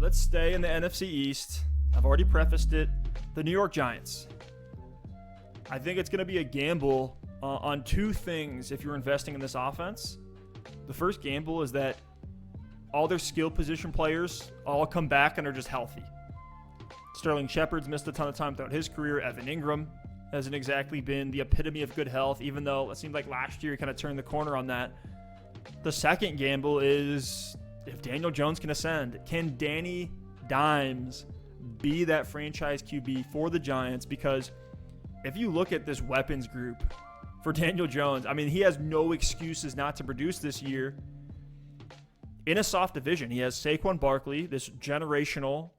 let's stay in the NFC East. I've already prefaced it. The New York Giants. I think it's going to be a gamble on two things if you're investing in this offense. The first gamble is that all their skill position players all come back and are just healthy. Sterling Shepard's missed a ton of time throughout his career. Evan Engram hasn't exactly been the epitome of good health, even though it seemed like last year he kind of turned the corner on that. The second gamble is if Daniel Jones can ascend. Can Danny Dimes be that franchise QB for the Giants? Because if you look at this weapons group for Daniel Jones, I mean, he has no excuses not to produce this year. In a soft division, he has Saquon Barkley, this generational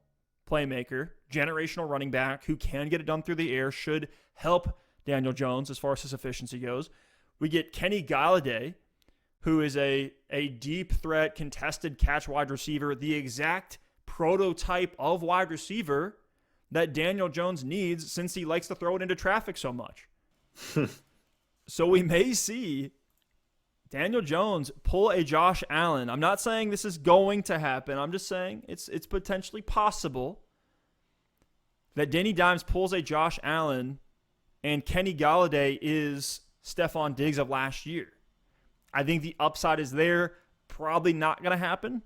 playmaker, generational running back who can get it done through the air, should help Daniel Jones as far as his efficiency goes. We get Kenny Golladay, who is a deep threat, contested catch wide receiver, the exact prototype of wide receiver that Daniel Jones needs since he likes to throw it into traffic so much. So we may see Daniel Jones pull a Josh Allen. I'm not saying this is going to happen. I'm just saying it's potentially possible that Danny Dimes pulls a Josh Allen and Kenny Golladay is Stephon Diggs of last year. I think the upside is there. Probably not going to happen.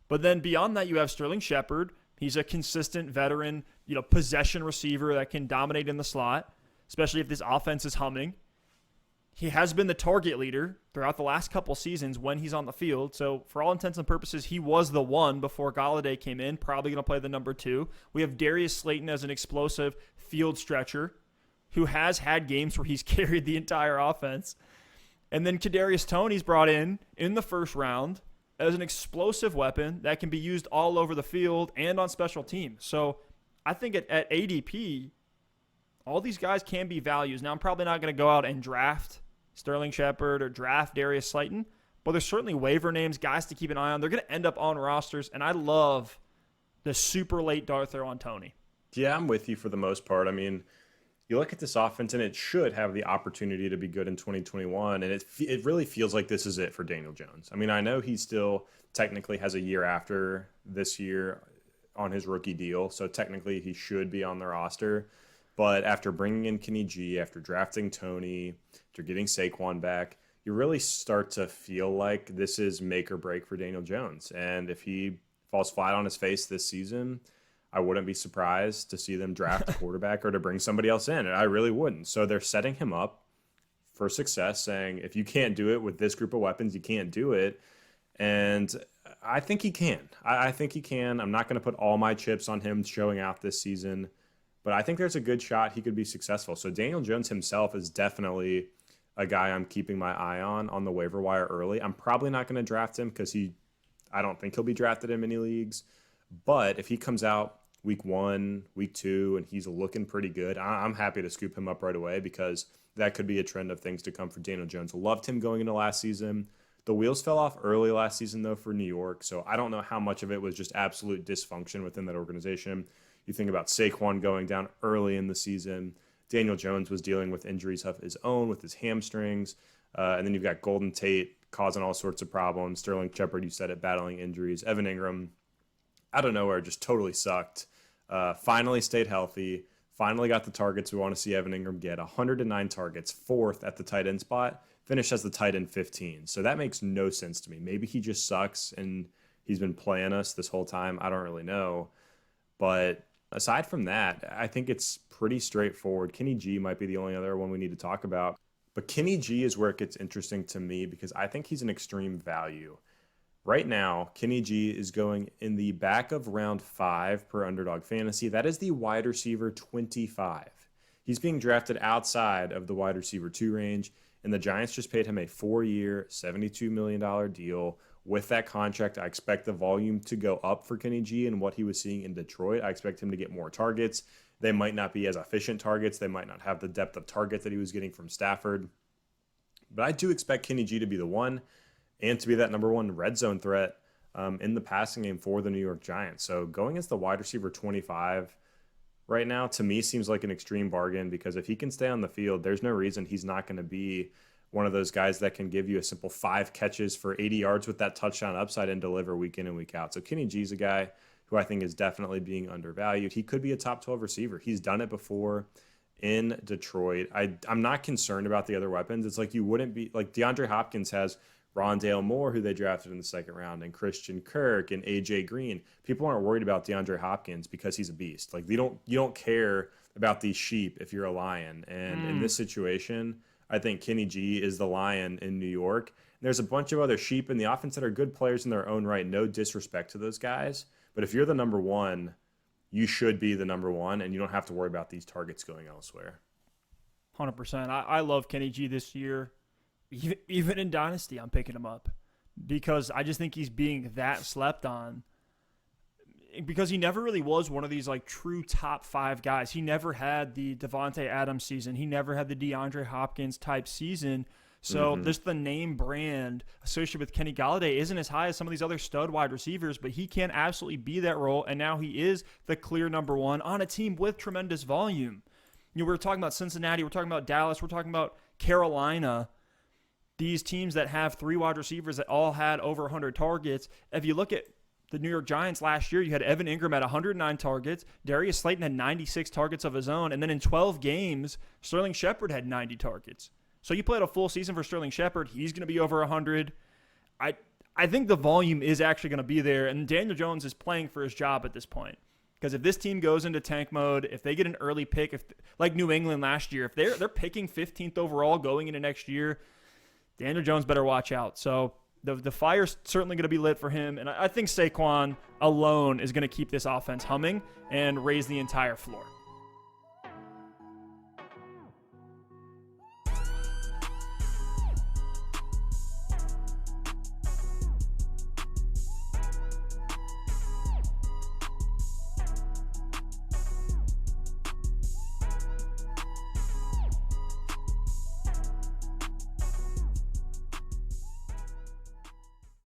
But then beyond that, you have Sterling Shepard. He's a consistent veteran, possession receiver that can dominate in the slot, especially if this offense is humming. He has been the target leader throughout the last couple seasons when he's on the field. So for all intents and purposes, he was the one before Golladay came in, probably going to play the number 2. We have Darius Slayton as an explosive field stretcher who has had games where he's carried the entire offense. And then Kadarius Toney's brought in the first round as an explosive weapon that can be used all over the field and on special teams. So I think at ADP, all these guys can be values. Now, I'm probably not going to go out and draft Sterling Shepard or draft Darius Slayton, but there's certainly waiver names, guys to keep an eye on. They're going to end up on rosters, and I love the super late dart throw on Toney. Yeah, I'm with you for the most part. I mean, you look at this offense, and it should have the opportunity to be good in 2021, and it really feels like this is it for Daniel Jones. I mean, I know he still technically has a year after this year on his rookie deal, so technically he should be on the roster. But after bringing in Kenny G, after drafting Toney, after getting Saquon back, you really start to feel like this is make or break for Daniel Jones. And if he falls flat on his face this season, I wouldn't be surprised to see them draft a quarterback or to bring somebody else in. I really wouldn't. So they're setting him up for success, saying if you can't do it with this group of weapons, you can't do it. And I think he can. I think he can. I'm not going to put all my chips on him showing out this season, but I think there's a good shot he could be successful. So Daniel Jones himself is definitely a guy I'm keeping my eye on the waiver wire early. I'm probably not going to draft him because I don't think he'll be drafted in many leagues. But if he comes out week 1, week 2, and he's looking pretty good, I'm happy to scoop him up right away because that could be a trend of things to come for Daniel Jones. Loved him going into last season. The wheels fell off early last season, though, for New York. So I don't know how much of it was just absolute dysfunction within that organization. You think about Saquon going down early in the season. Daniel Jones was dealing with injuries of his own with his hamstrings. And then you've got Golden Tate causing all sorts of problems. Sterling Shepard, you said it, battling injuries. Evan Engram, out of nowhere, just totally sucked. Finally stayed healthy. Finally got the targets we want to see Evan Engram get. 109 targets, 4th at the tight end spot. Finished as the tight end 15. So that makes no sense to me. Maybe he just sucks and he's been playing us this whole time. I don't really know. But aside from that, I think it's pretty straightforward. Kenny G might be the only other one we need to talk about. But Kenny G is where it gets interesting to me because I think he's an extreme value. Right now, Kenny G is going in the back of round 5 per Underdog Fantasy. That is the wide receiver 25. He's being drafted outside of the wide receiver 2 range, and the Giants just paid him a 4-year, $72 million deal. With that contract, I expect the volume to go up for Kenny G and what he was seeing in Detroit. I expect him to get more targets. They might not be as efficient targets. They might not have the depth of target that he was getting from Stafford. But I do expect Kenny G to be the one and to be that number 1 red zone threat in the passing game for the New York Giants. So going as the wide receiver 25 right now, to me, seems like an extreme bargain because if he can stay on the field, there's no reason he's not going to be one of those guys that can give you a simple 5 catches for 80 yards with that touchdown upside and deliver week in and week out. So Kenny G's a guy who I think is definitely being undervalued. He could be a top 12 receiver. He's done it before in Detroit. I'm not concerned about the other weapons. It's like you wouldn't be like DeAndre Hopkins has Rondale Moore, who they drafted in the second round, and Christian Kirk and AJ Green. People aren't worried about DeAndre Hopkins because he's a beast. Like you don't care about these sheep if you're a lion. And in this situation, I think Kenny G is the lion in New York. And there's a bunch of other sheep in the offense that are good players in their own right. No disrespect to those guys. But if you're the number one, you should be the number one, and you don't have to worry about these targets going elsewhere. 100%. I love Kenny G this year. Even in Dynasty, I'm picking him up because I just think he's being that slept on because he never really was one of these like true top 5 guys. He never had the Devontae Adams season. He never had the DeAndre Hopkins type season. So just the name brand associated with Kenny Golladay isn't as high as some of these other stud wide receivers, but he can absolutely be that role. And now he is the clear number one on a team with tremendous volume. You know, we're talking about Cincinnati. We're talking about Dallas. We're talking about Carolina. These teams that have 3 wide receivers that all had over 100 targets. If you look at the New York Giants last year, you had Evan Engram at 109 targets. Darius Slayton had 96 targets of his own. And then in 12 games, Sterling Shepard had 90 targets. So you played a full season for Sterling Shepard. He's going to be over 100. I think the volume is actually going to be there. And Daniel Jones is playing for his job at this point. Because if this team goes into tank mode, if they get an early pick, if like New England last year, if they're picking 15th overall going into next year, Daniel Jones better watch out. So the fire's certainly going to be lit for him. And I think Saquon alone is going to keep this offense humming and raise the entire floor.